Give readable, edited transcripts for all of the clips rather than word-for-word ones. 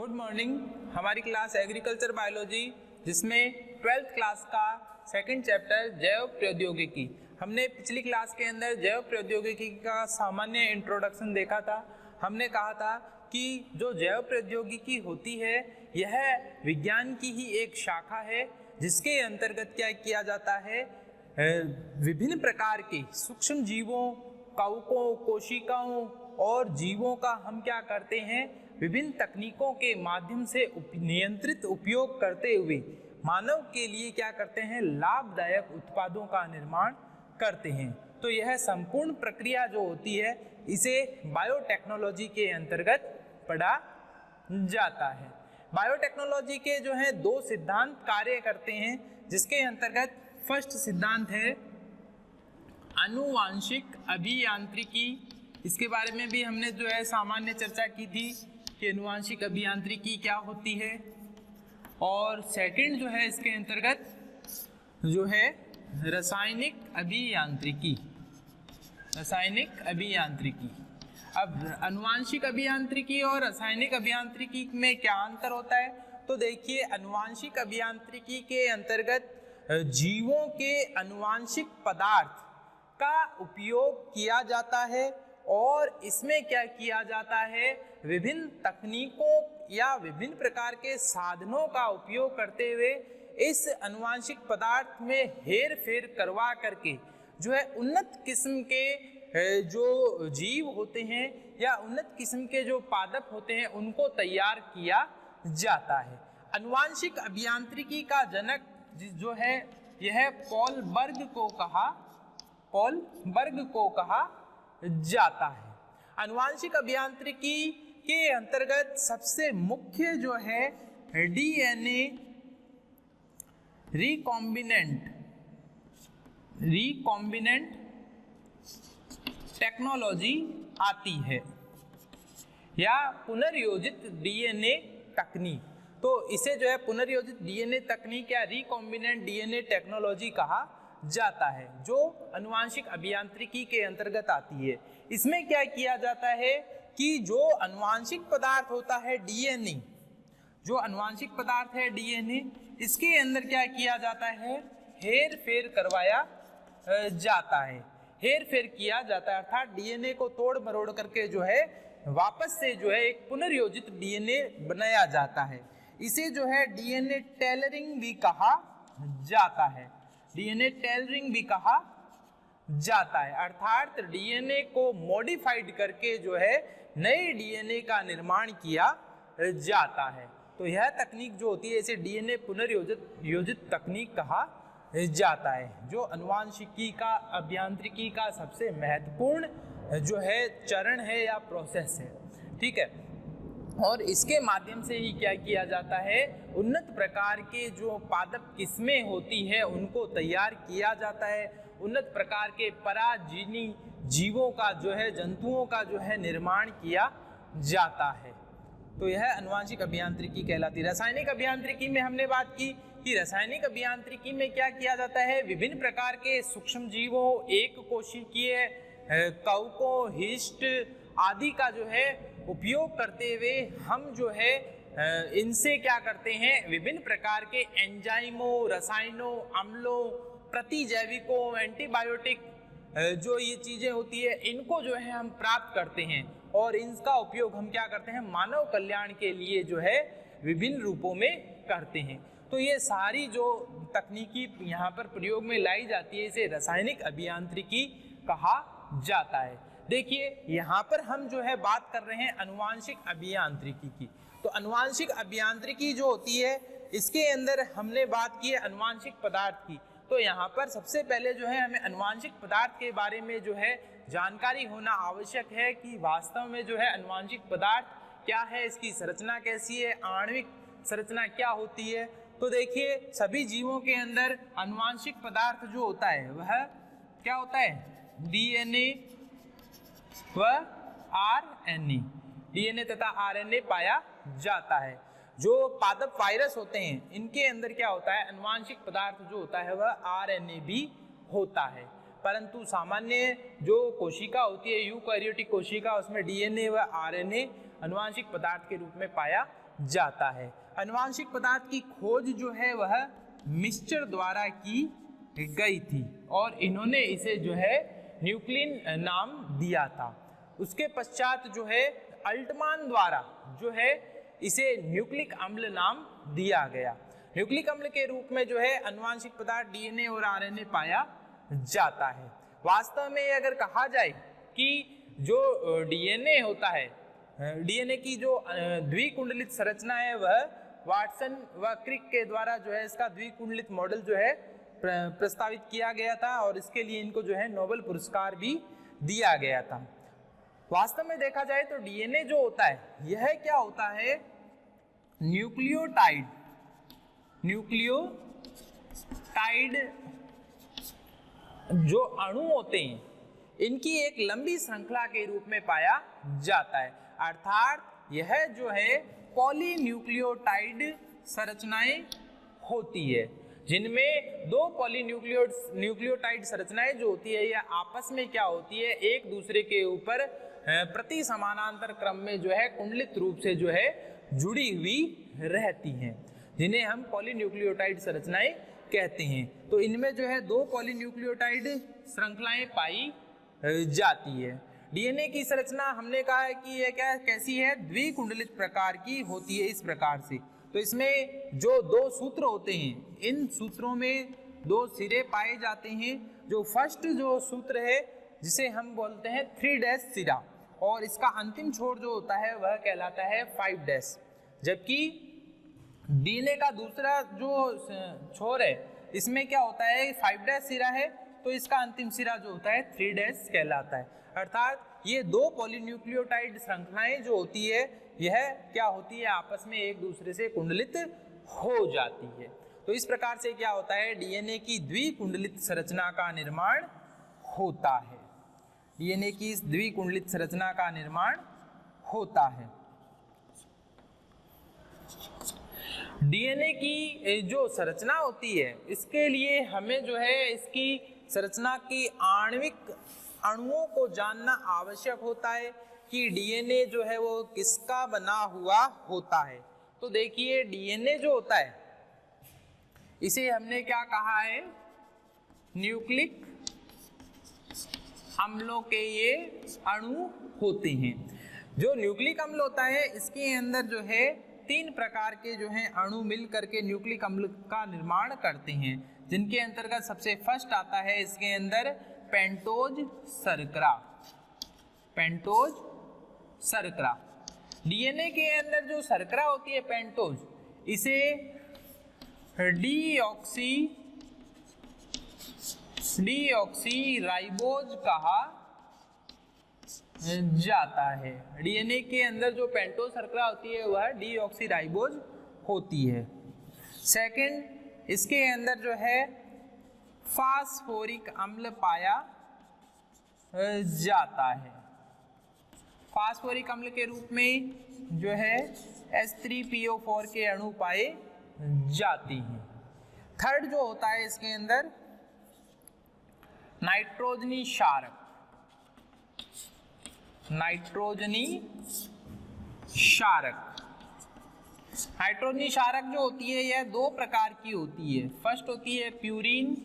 Good morning. हमारी class agriculture biology जिसमें 12th class का सेकंड चैप्टर जैव प्रौद्योगिकी, हमने पिछली क्लास के अंदर जैव प्रौद्योगिकी का सामान्य इंट्रोडक्शन देखा था। हमने कहा था कि जो जैव प्रौद्योगिकी होती है यह विज्ञान की ही एक शाखा है जिसके अंतर्गत क्या किया जाता है, विभिन्न प्रकार के सूक्ष्म जीवों, कवकों, कोशिकाओं और जीवों का हम क्या करते हैं, विभिन्न तकनीकों के माध्यम से नियंत्रित उपयोग करते हुए मानव के लिए क्या करते हैं, लाभदायक उत्पादों का निर्माण करते हैं। तो यह संपूर्ण प्रक्रिया जो होती है इसे बायोटेक्नोलॉजी के अंतर्गत पढ़ा जाता है। बायोटेक्नोलॉजी के जो है दो सिद्धांत कार्य करते हैं, जिसके अंतर्गत फर्स्ट सिद्धांत है आनुवांशिक अभियांत्रिकी। इसके बारे में भी हमने जो है सामान्य चर्चा की थी कि आनुवांशिक अभियांत्रिकी क्या होती है। और सेकंड जो है इसके अंतर्गत जो है रासायनिक अभियांत्रिकी। रासायनिक अभियांत्रिकी, अब आनुवांशिक अभियांत्रिकी और रासायनिक अभियांत्रिकी में क्या अंतर होता है, तो देखिए आनुवांशिक अभियांत्रिकी के अंतर्गत जीवों के आनुवांशिक पदार्थ का उपयोग किया जाता है और इसमें क्या किया जाता है, विभिन्न तकनीकों या विभिन्न प्रकार के साधनों का उपयोग करते हुए इस आनुवांशिक पदार्थ में हेर फेर करवा करके जो है उन्नत किस्म के जो जीव होते हैं या उन्नत किस्म के जो पादप होते हैं उनको तैयार किया जाता है। आनुवांशिक अभियांत्रिकी का जनक जो है यह पॉल बर्ग को कहा जाता है। आनुवांशिक अभियांत्रिकी के अंतर्गत सबसे मुख्य जो है डीएनए रिकॉम्बिनेंट टेक्नोलॉजी आती है या पुनर्योजित डीएनए तकनीक। तो इसे जो है पुनर्योजित डीएनए तकनीक या रिकॉम्बिनेंट डीएनए टेक्नोलॉजी कहा जाता है, जो आनुवांशिक अभियांत्रिकी के अंतर्गत आती है। इसमें क्या किया जाता है कि जो आनुवांशिक पदार्थ होता है डीएनए, जो आनुवांशिक पदार्थ है डीएनए, इसके अंदर क्या किया जाता है, हेर फेर करवाया जाता है, हेर फेर किया जाता है, अर्थात डीएनए को तोड़ मरोड़ करके जो है वापस से जो है एक पुनर्योजित डीएनए बनाया जाता है। इसे जो है डीएनए टेलरिंग भी कहा जाता है, डीएनए टेलरिंग भी कहा जाता है, अर्थात डीएनए को मॉडिफाइड करके जो है नए डीएनए का निर्माण किया जाता है। तो यह तकनीक जो होती है इसे डीएनए पुनर्योजित तकनीक कहा जाता है, जो आनुवांशिकी का अभियांत्रिकी का सबसे महत्वपूर्ण जो है चरण है या प्रोसेस है। ठीक है, और इसके माध्यम से ही क्या किया जाता है, उन्नत प्रकार के जो पादप किस्में होती है उनको तैयार किया जाता है, उन्नत प्रकार के पराजीवी जीवों का जो है, जंतुओं का जो है निर्माण किया जाता है। तो यह आनुवांशिक अभियांत्रिकी कहलाती है। रासायनिक अभियांत्रिकी में हमने बात की कि रासायनिक अभियांत्रिकी में क्या किया जाता है, विभिन्न प्रकार के सूक्ष्म जीवों, एक कोशिकीय, कवकों, हिस्ट आदि का जो है उपयोग करते हुए हम जो है इनसे क्या करते हैं, विभिन्न प्रकार के एंजाइमों, रसायनों, अम्लों, प्रतिजैविकों, एंटीबायोटिक जो ये चीजें होती है इनको जो है हम प्राप्त करते हैं और इनका उपयोग हम क्या करते हैं, मानव कल्याण के लिए जो है विभिन्न रूपों में करते हैं। तो ये सारी जो तकनीकी यहाँ पर प्रयोग में लाई जाती है इसे रासायनिक अभियांत्रिकी कहा जाता है। देखिए यहाँ पर हम जो है बात कर रहे हैं आनुवांशिक अभियांत्रिकी की। तो आनुवांशिक अभियांत्रिकी जो होती है इसके अंदर हमने बात की है आनुवांशिक पदार्थ की। तो यहाँ पर सबसे पहले जो है हमें आनुवांशिक पदार्थ के बारे में जो है जानकारी होना आवश्यक है कि वास्तव में जो है आनुवांशिक पदार्थ क्या है, इसकी संरचना कैसी है, आणविक संरचना क्या होती है। तो देखिए सभी जीवों के अंदर आनुवांशिक पदार्थ जो होता है वह क्या होता है, डीएनए व आरएनए, डीएनए तथा आरएनए पाया जाता है। जो पादप वायरस होते हैं इनके अंदर क्या होता है, आनुवांशिक पदार्थ जो होता है वह आरएनए भी होता है। परंतु सामान्य जो कोशिका होती है यूकैरियोटिक कोशिका, उसमें डीएनए व आरएनए अनुवांशिक पदार्थ के रूप में पाया जाता है। आनुवांशिक पदार्थ की खोज जो है वह मिस्चर द्वारा की गई थी और इन्होंने इसे जो है न्यूक्लिन नाम दिया था। उसके पश्चात जो है अल्टमान द्वारा जो है इसे न्यूक्लिक अम्ल नाम दिया गया। न्यूक्लिक अम्ल के रूप में जो है आनुवांशिक पदार्थ डीएनए और आरएनए पाया जाता है। वास्तव में अगर कहा जाए कि जो डीएनए होता है, डीएनए की जो द्विकुंडलित संरचना है वह वाटसन व क्रिक के द्वारा जो है इसका द्विकुंडलित मॉडल जो है प्रस्तावित किया गया था और इसके लिए इनको जो है नोबेल पुरस्कार भी दिया गया था। वास्तव में देखा जाए तो डीएनए जो होता है यह क्या होता है, न्यूक्लियोटाइड जो अणु होते हैं इनकी एक लंबी श्रृंखला के रूप में पाया जाता है। अर्थात यह जो है पॉलीन्यूक्लियोटाइड संरचनाएं होती है जिनमें दो पॉलीन्यूक्लियोटाइड संरचनाएं जो होती है यह आपस में क्या होती है, एक दूसरे के ऊपर प्रति समानांतर क्रम में जो है कुंडलित रूप से जो है जुड़ी हुई रहती हैं, जिन्हें हम पॉलीन्यूक्लियोटाइड संरचनाएं कहते हैं। तो इनमें जो है दो पॉलीन्यूक्लियोटाइड श्रृंखलाएं पाई जाती है। डीएनए की संरचना हमने कहा है कि यह क्या कैसी है, द्विकुंडलित प्रकार की होती है इस प्रकार से। तो इसमें जो दो सूत्र होते हैं इन सूत्रों में दो सिरे पाए जाते हैं। जो फर्स्ट जो सूत्र है जिसे हम बोलते हैं 3' सिरा और इसका अंतिम छोर जो होता है वह कहलाता है 5'। जबकि डीएनए का दूसरा जो छोर है इसमें क्या होता है 5' सिरा है तो इसका अंतिम सिरा जो होता है 3' कहलाता है। अर्थात ये दो पॉलीन्यूक्लियोटाइड श्रृंखलाएं जो होती है यह क्या होती है, आपस में एक दूसरे से कुंडलित हो जाती है। तो इस प्रकार से क्या होता है, डीएनए की द्विकुंडलित संरचना का निर्माण होता है। डीएनए की इस द्विकुंडलित संरचना का निर्माण होता है। डीएनए की जो संरचना होती है इसके लिए हमें जो है इसकी संरचना की आणविक अणुओं को जानना आवश्यक होता है कि डीएनए जो है वो किसका बना हुआ होता है। तो देखिए डीएनए जो होता है इसे हमने क्या कहा है, न्यूक्लिक अम्लों के ये अणु होते हैं। जो न्यूक्लिक अम्ल होता है इसके अंदर जो है 3 प्रकार के जो हैं अणु मिल करके न्यूक्लिक अम्ल का निर्माण करते हैं, जिनके अंतर्गत सबसे फर्स्ट आता है इसके अंदर पेंटोज शर्करा। डीएनए के अंदर जो शर्करा होती है पेंटोज, इसे डीऑक्सी राइबोज कहा जाता है। डीएनए के अंदर जो पेंटोज शर्करा होती है वह डीऑक्सी राइबोज होती है। सेकंड, इसके अंदर जो है फास्फोरिक अम्ल पाया जाता है। फास्फोरिक अम्ल के रूप में जो है H3PO4 के अणु पाए जाते हैं। थर्ड जो होता है इसके अंदर नाइट्रोजनी क्षारक। नाइट्रोजनी क्षारक जो होती है यह 2 प्रकार की होती है। फर्स्ट होती है प्यूरिन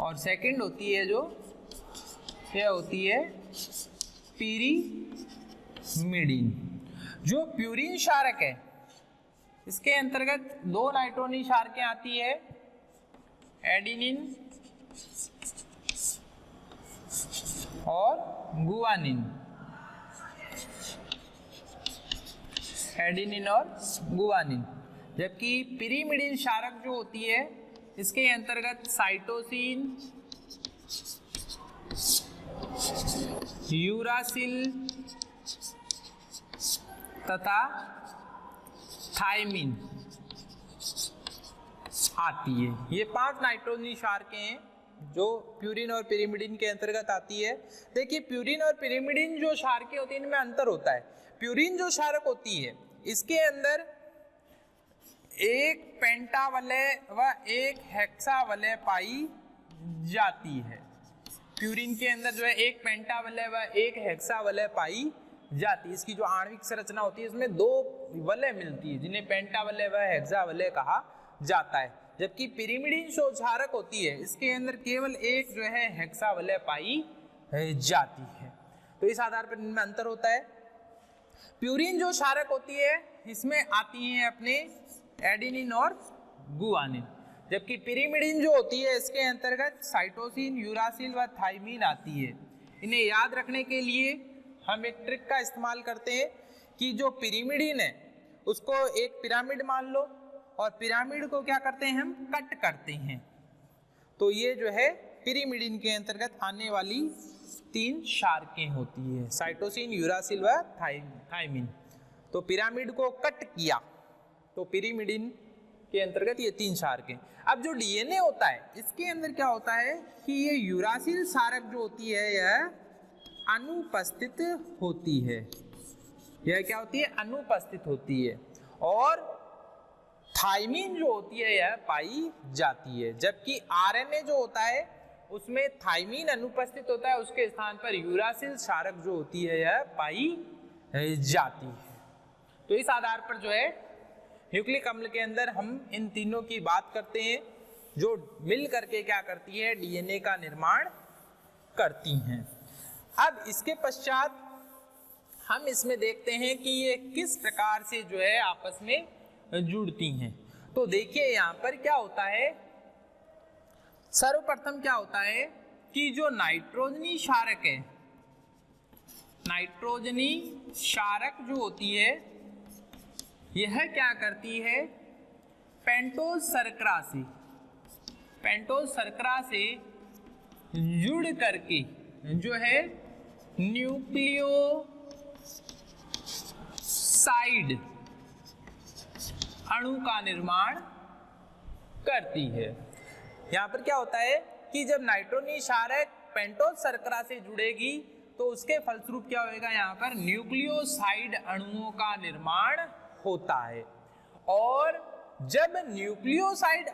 और सेकंड होती है जो यह होती है पिरीमिडीन। जो प्यूरिन क्षारक है इसके अंतर्गत 2 नाइट्रोजनी क्षारकें आती है, एडिनिन और गुआनिन। जबकि पिरीमिडीन क्षारक जो होती है इसके अंतर्गत साइटोसिन, यूरासिल तथा थायमिन आती है। ये 5 नाइट्रोजनी क्षारकें हैं जो प्यूरिन और पिरीमिडीन के अंतर्गत आती है। देखिए प्यूरिन और पिरीमिडीन जो क्षारकें होती है इनमें अंतर होता है। प्यूरिन जो क्षारक होती है इसके अंदर एक पेंटावलय व एक हेक्सावलय पाई जाती है। प्यूरिन के अंदर जो है एक पेंटावलय व एक हेक्सावलय पाई जाती है। इसकी जो आणविक संरचना होती है इसमें 2 वलय मिलती है, जिन्हें पेंटावलय व हेक्सावलय कहा जाता है। जबकि पिरिमिडीन जो क्षारक होती है इसके अंदर केवल एक जो है हेक्सावलय पाई जाती है। तो इस आधार पर इनमें अंतर होता है। प्यूरिन जो क्षारक होती है इसमें आती हैं अपने एडेनिन और गुआनिन, जबकि पिरिमिडीन जो होती है इसके अंतर्गत साइटोसिन, यूरासिल व थाइमीन आती है। इन्हें याद रखने के लिए हम एक ट्रिक का इस्तेमाल करते हैं कि जो पिरिमिडीन है उसको एक पिरामिड मान लो और पिरामिड को क्या करते हैं हम कट करते हैं। तो ये जो है पिरिमिडीन के अंतर्गत आने वाली 3 क्षारकें होती है, साइटोसिन, यूरासिल व थाइमीन। तो पिरामिड को कट किया तो पिरिमिडीन के अंतर्गत ये 3 क्षारकें। अब जो डीएनए होता है इसके अंदर क्या होता है कि ये यूरासिल क्षारक जो होती है यह अनुपस्थित होती है। यह क्या होती है? अनुपस्थित होती है। और थाइमीन जो होती है यह पाई जाती है। जबकि आरएनए जो होता है उसमें थाइमीन अनुपस्थित होता है, उसके स्थान पर यूरासिल क्षारक जो होती है यह पाई जाती है। तो इस आधार पर जो है न्यूक्लिक अम्ल के अंदर हम इन तीनों की बात करते हैं जो मिल करके क्या करती है? डीएनए का निर्माण करती हैं। अब इसके पश्चात हम इसमें देखते हैं कि ये किस प्रकार से जो है आपस में जुड़ती हैं। तो देखिए यहाँ पर क्या होता है, सर्वप्रथम क्या होता है कि जो नाइट्रोजनी क्षारक है, नाइट्रोजनी क्षारक जो होती है यह क्या करती है? पेंटोज शर्करा से जुड़ करके जो है न्यूक्लियोसाइड अणु का निर्माण करती है। यहाँ पर क्या होता है कि जब नाइट्रोजनी क्षारक पेंटोज शर्करा से जुड़ेगी तो उसके फलस्वरूप क्या होगा? यहाँ पर न्यूक्लियोसाइड अणुओं का निर्माण होता है। और जब न्यूक्लियोसाइड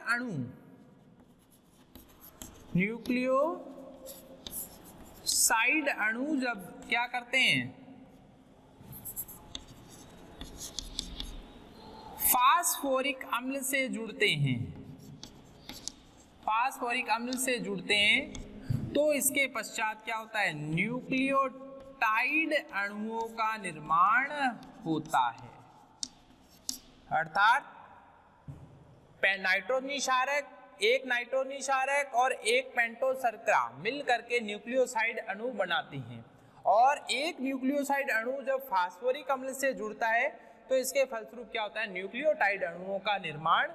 अणु जब क्या करते हैं? फास्फोरिक अम्ल से जुड़ते हैं, फास्फोरिक अम्ल से जुड़ते हैं तो इसके पश्चात क्या होता है? न्यूक्लियोटाइड अणुओं का निर्माण होता है। अर्थात नाइट्रोजनी क्षारक, एक नाइट्रोजनी क्षारक और एक पेंटोज शर्करा मिल करके न्यूक्लियोसाइड अणु बनाती हैं। और एक न्यूक्लियोसाइड अणु जब फास्फोरिक अम्ल से जुड़ता है तो इसके फलस्वरूप क्या होता है? न्यूक्लियोटाइड अणुओं का निर्माण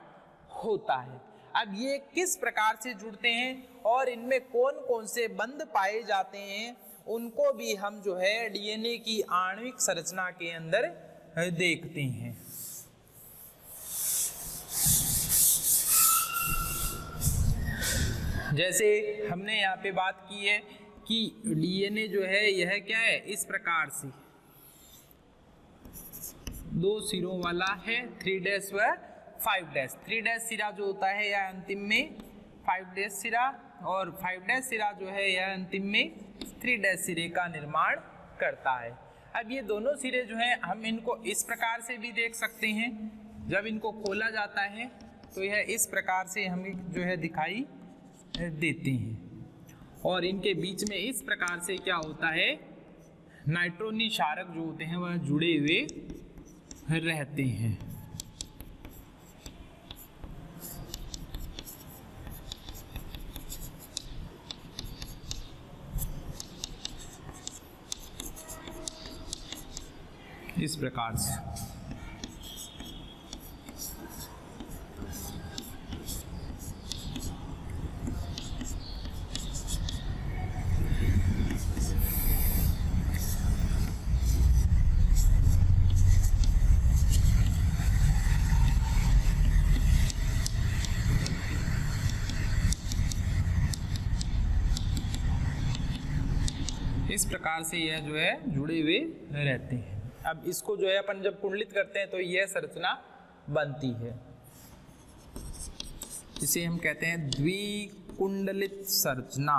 होता है। अब ये किस प्रकार से जुड़ते हैं और इनमें कौन कौन से बंध पाए जाते हैं उनको भी हम जो है डीएनए की आणविक संरचना के अंदर देखते हैं। जैसे हमने यहाँ पे बात की है कि डीएनए जो है यह क्या है? इस प्रकार से 2 सिरों वाला है, 3 व 5 3 सिरा जो होता है यह अंतिम में 5 सिरा और 5 सिरा जो है यह अंतिम में 3 सिरे का निर्माण करता है। अब ये दोनों सिरे जो हैं हम इनको इस प्रकार से भी देख सकते हैं। जब इनको खोला जाता है तो यह इस प्रकार से हमें जो है दिखाई देते हैं। और इनके बीच में इस प्रकार से क्या होता है? नाइट्रोजनी क्षारक जो होते हैं वह जुड़े हुए रहते हैं। इस प्रकार से यह जो है जुड़े हुए रहते हैं। अब इसको जो है अपन जब कुंडलित करते हैं तो यह संरचना बनती है। इसे हम कहते हैं द्विकुंडलित संरचना,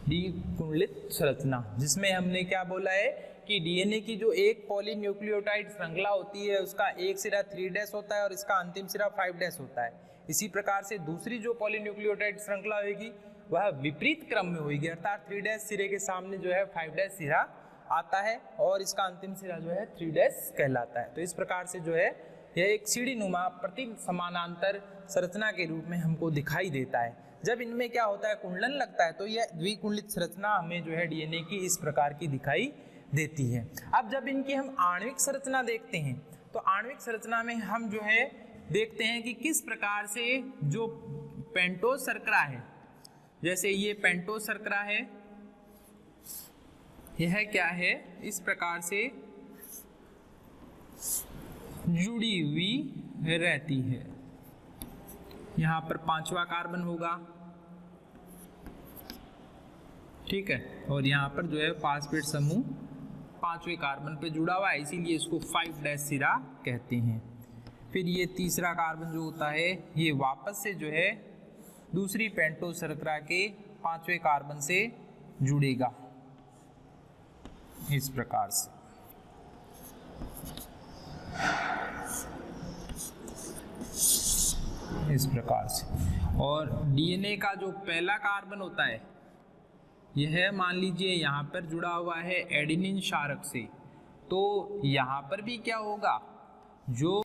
द्विकुंडलित संरचना, जिसमें हमने क्या बोला है कि डीएनए की जो एक पॉलीन्यूक्लियोटाइड श्रृंखला होती है उसका एक सिरा 3' होता है और इसका अंतिम सिरा 5' होता है। इसी प्रकार से दूसरी जो पॉलीन्यूक्लियोटाइड श्रृंखला होगी वह विपरीत क्रम में होगी, अर्थात 3' सिरे के सामने जो है 5' सिरा आता है और इसका अंतिम सिरा जो है 3' कहलाता है। तो इस प्रकार से जो है यह एक सीढ़ी नुमा प्रति समानांतर संरचना के रूप में हमको दिखाई देता है। जब इनमें क्या होता है, कुंडलन लगता है, तो यह द्विकुंडलित संरचना हमें जो है डीएनए की इस प्रकार की दिखाई देती है। अब जब इनकी हम आणविक संरचना देखते हैं तो आणविक संरचना में हम जो है देखते हैं कि किस प्रकार से जो पेंटोज शर्करा है, जैसे ये पेंटोज शर्करा है, यह क्या है, इस प्रकार से जुड़ी हुई रहती है। यहाँ पर 5वां कार्बन होगा, ठीक है, और यहाँ पर जो है फास्फेट समूह 5वें कार्बन पे जुड़ा हुआ है, इसीलिए इसको 5' सिरा कहते हैं। फिर ये तीसरा कार्बन जो होता है ये वापस से जो है दूसरी पेंटोज शर्करा के 5वें कार्बन से जुड़ेगा इस प्रकार से। इस प्रकार से, और डीएनए का जो पहला कार्बन होता है यह मान लीजिए यहाँ पर जुड़ा हुआ है एडेनिन क्षारक से, तो यहाँ पर भी क्या होगा, जो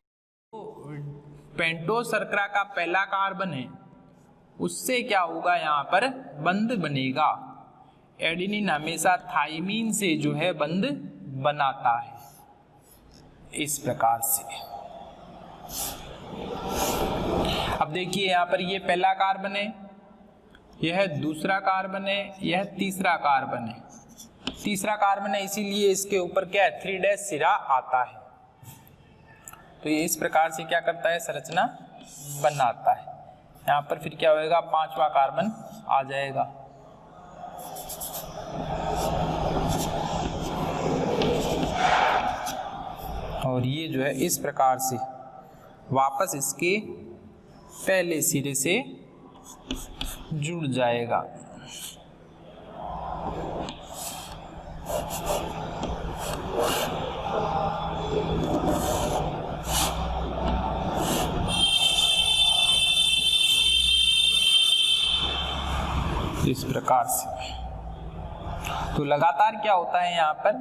पेंटोज शर्करा का पहला कार्बन है उससे क्या होगा, यहाँ पर बंध बनेगा। एडेनिन हमेशा थाइमीन से जो है बंध बनाता है इस प्रकार से। अब देखिए यहाँ पर ये पहला कार्बन है, यह दूसरा कार्बन है, यह तीसरा कार्बन है। तीसरा कार्बन है इसीलिए इसके ऊपर क्या है, 3' सिरा आता है। तो ये इस प्रकार से क्या करता है, संरचना बनाता है। यहाँ पर फिर क्या होएगा, 5वां कार्बन आ जाएगा। और ये जो है इस प्रकार से वापस इसके पहले सिरे से जुड़ जाएगा। इस प्रकार से तो लगातार क्या होता है, यहाँ पर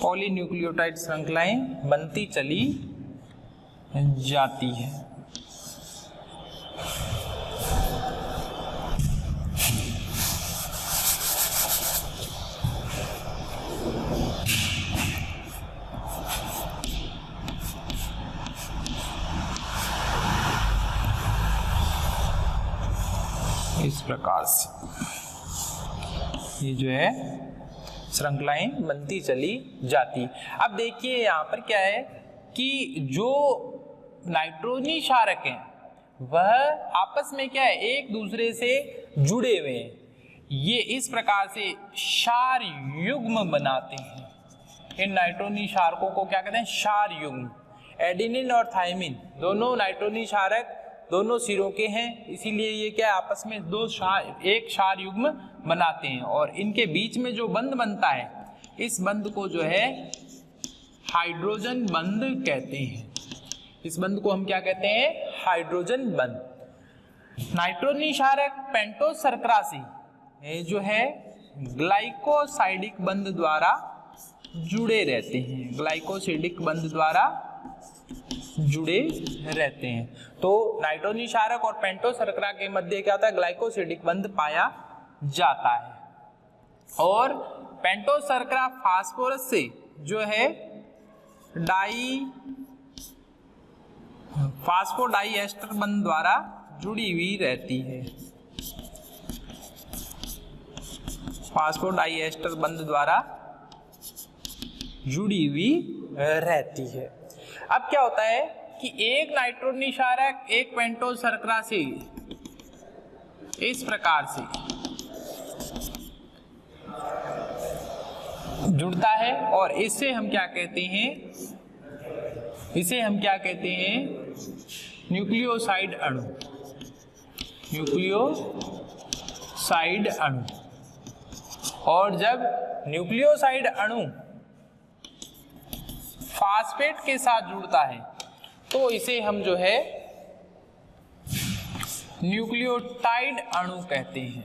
पॉलीन्यूक्लियोटाइड श्रृंखलाएं बनती चली जाती है। इस प्रकार से ये जो है श्रृंखलाएं बनती चली जाती। अब देखिए यहाँ पर क्या है कि जो नाइट्रोजनी क्षारक हैं वह आपस में क्या है, एक दूसरे से जुड़े हुए हैं। ये इस प्रकार से क्षार युग्म बनाते हैं। इन नाइट्रोजनी क्षारकों को क्या कहते हैं, क्षार युग्म। एडेनिन और थाइमिन दोनों नाइट्रोजनी क्षारक दोनों सिरों के हैं, इसीलिए ये क्या आपस में एक क्षार युग्म बनाते हैं। और इनके बीच में जो बंध बनता है, इस बंध को जो है हाइड्रोजन बंध कहते हैं। इस बंध को हम क्या कहते हैं, हाइड्रोजन बंध। नाइट्रोजनी क्षारक पेंटोज शर्करा से जो है ग्लाइकोसाइडिक बंध द्वारा जुड़े रहते हैं। ग्लाइकोसाइडिक बंध द्वारा जुड़े रहते हैं। तो नाइट्रोजनी क्षारक और पेंटोज शर्करा के मध्य क्या होता है, ग्लाइकोसाइडिक बंध पाया जाता है। और पेंटोज शर्करा फास्फोरस से जो है फास्फोडाइएस्टर बंध द्वारा जुड़ी हुई रहती है। फास्फोडाइएस्टर बंध द्वारा जुड़ी हुई रहती है। अब क्या होता है कि एक नाइट्रोजनी क्षारक एक पेंटोज शर्करा से इस प्रकार से जुड़ता है और इससे हम क्या कहते हैं, इसे हम क्या कहते हैं, न्यूक्लियोसाइड अणु। न्यूक्लियोसाइड अणु। और जब न्यूक्लियोसाइड अणु फास्फेट के साथ जुड़ता है तो इसे हम जो है न्यूक्लियोटाइड अणु कहते हैं,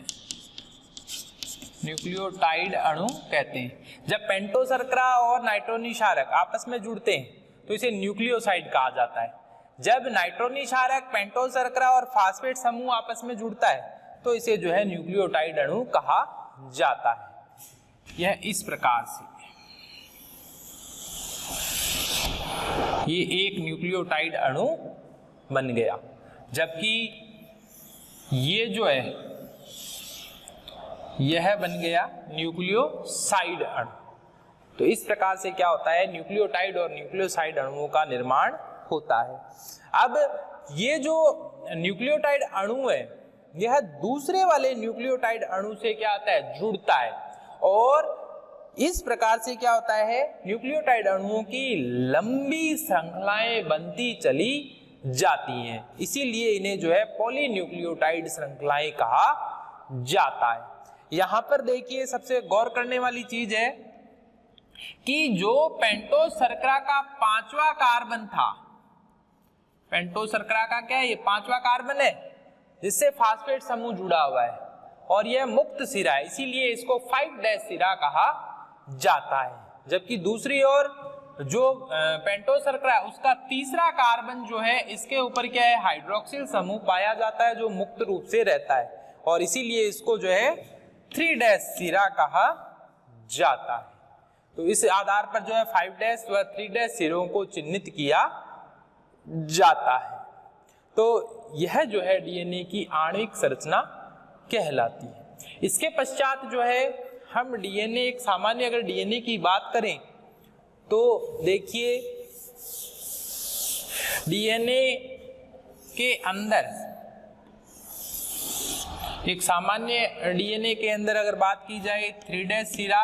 न्यूक्लियोटाइड अणु कहते हैं। जब पेंटोस शर्करा और नाइट्रोजनी क्षारक आपस में जुड़ते हैं तो इसे न्यूक्लियोसाइड कहा जाता है। जब नाइट्रोजनी क्षारक, पेंटोस शर्करा और फास्फेट समूह आपस में जुड़ता है तो इसे जो है न्यूक्लियोटाइड अणु कहा जाता है। यह इस प्रकार से ये एक न्यूक्लियोटाइड अणु बन गया, जबकि ये जो है यह बन गया न्यूक्लियोसाइड अणु। तो इस प्रकार से क्या होता है, न्यूक्लियोटाइड और न्यूक्लियोसाइड अणुओं का निर्माण होता है। अब ये जो न्यूक्लियोटाइड अणु है यह दूसरे वाले न्यूक्लियोटाइड अणु से क्या होता है, जुड़ता है, और इस प्रकार से क्या होता है, न्यूक्लियोटाइड अणुओं की लंबी श्रृंखलाएं बनती चली जाती हैं। इसीलिए इन्हें जो है पॉलीन्यूक्लियोटाइड श्रृंखलाएं कहा जाता है। यहां पर देखिए सबसे गौर करने वाली चीज है कि जो पेंटोस शर्करा का 5वां कार्बन था, पेंटोस शर्करा का क्या है, ये 5वां कार्बन है जिससे फास्फेट समूह जुड़ा हुआ है और यह मुक्त सिरा है, इसीलिए इसको 5' सिरा कहा जाता है। जबकि दूसरी ओर जो पेंटोस शर्करा उसका 3रा कार्बन जो है इसके ऊपर क्या है, हाइड्रोक्सिल समूह पाया जाता है जो मुक्त रूप से रहता है, और इसीलिए इसको जो है 3' सिरा कहा जाता है। तो इस आधार पर जो है 5' व 3' सिरों को चिन्हित किया जाता है। तो यह जो है डीएनए की आणविक संरचना कहलाती है। इसके पश्चात जो है हम डीएनए, एक सामान्य अगर डीएनए की बात करें तो देखिए डीएनए के अंदर, एक सामान्य डीएनए के अंदर अगर बात की जाए 3' सिरा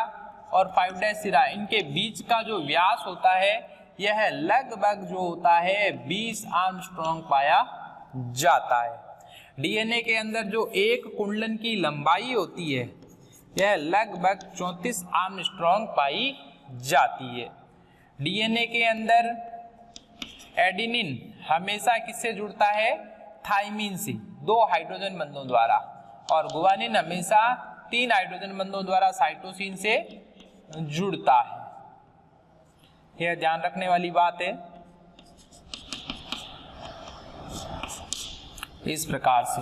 और 5' सिरा, इनके बीच का जो व्यास होता है यह लगभग जो होता है 20 आर्मस्ट्रॉन्ग पाया जाता है। डीएनए के अंदर जो एक कुंडलन की लंबाई होती है यह लगभग 34 आर्मस्ट्रॉन्ग पाई जाती है। डीएनए के अंदर एडेनिन हमेशा किससे जुड़ता है, थाइमिन से 2 हाइड्रोजन बंधों द्वारा, और गुआनिन हमेशा 3 हाइड्रोजन बंधों द्वारा साइटोसिन से जुड़ता है। यह ध्यान रखने वाली बात है। इस प्रकार से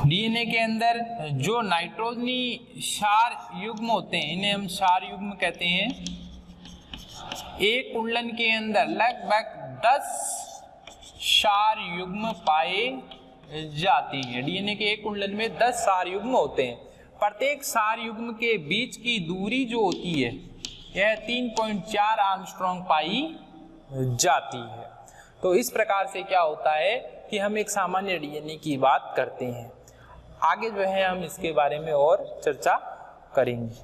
डीएनए के अंदर जो नाइट्रोजनी क्षार युग्म होते हैं इन्हें हम क्षार युग्म कहते हैं। एक कुंडलन के अंदर लगभग 10 क्षार युग्म पाए जाते हैं। डीएनए के एक कुंडलन में 10 क्षार युग्म होते हैं। प्रत्येक क्षार युग्म के बीच की दूरी जो होती है यह 3.4 आर्मस्ट्रॉन्ग पाई जाती है। तो इस प्रकार से क्या होता है कि हम एक सामान्य डीएनए की बात करते हैं। आगे जो है हम इसके बारे में और चर्चा करेंगे।